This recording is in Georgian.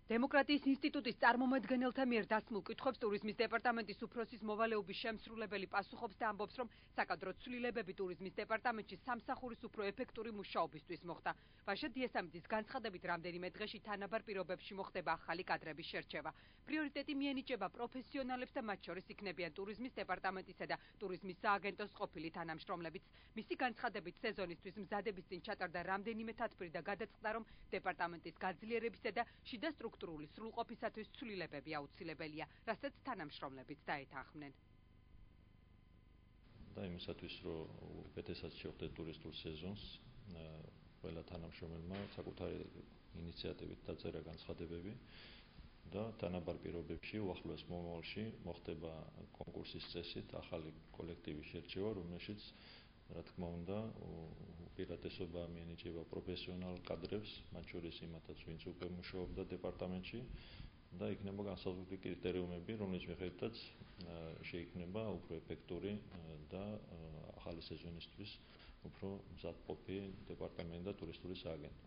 დემოკრატიის ინსტიტუტის წარმომადგენელთა მიერ დასმულ კითხვებს ტურიზმის დეპარტამენტის უფროსის მოვალეობის შემსრულებელი პასუხობს და ამბობს, რომ საკადრო ცვლილებები ტურიზმის დეპარტამენტში სამსახურის უფრო ეფექტური მუშაობისთვის მოხდა. ვაჟა დიასამიძის განცხადებით, რამდენიმე დღეში თანაბარ პირობებში მოხდება ახალი კადრების შერჩევა. პრიორიტეტი მიენიჭება პროფესიონალებს და მათ შორის იქნებიან ტურიზმის დეპარტამენტისა და ტურიზმის სააგენტოს ყოფილი თანამშრომლებიც. მისი განცხადებით, სეზონისთვის მზადების წინ ჩატარდა რამდენიმე თათბირი და გადაწყდა, რომ დეპარტამენტის გაძლიერებისა და შიდა სტრუქტურული სრულყოფისათვის ცვლილებები აუცილებელია, რასაც თანამშრომლებიც დაეთანხმნენ. და იმისათვის, რომ უკეთესად შევხვდეთ ტურისტულ სეზონს, ყველა თანამშრომელმა საკუთარი ინიციატივით დაწერა განცხადებები და თანაბარ პირობებში უახლოეს მომავალში მოხდება კონკურსის წესით ახალი კოლექტივის შერჩევა, რომელშიც რა თქმა უნდა, უპირატესობა მიენიჭება პროფესიონალ კადრებს, მათ შორის იმათაც, ვინც უკვე მუშაობდა დეპარტამენტში და იქნება განსაზღვრული კრიტერიუმები, რომლის მიხედვითაც შეიქმნება უფრო ეფექტური და ახალი სეზონისთვის უფრო მზადყოფი დეპარტამენტი და ტურისტული სააგენტო.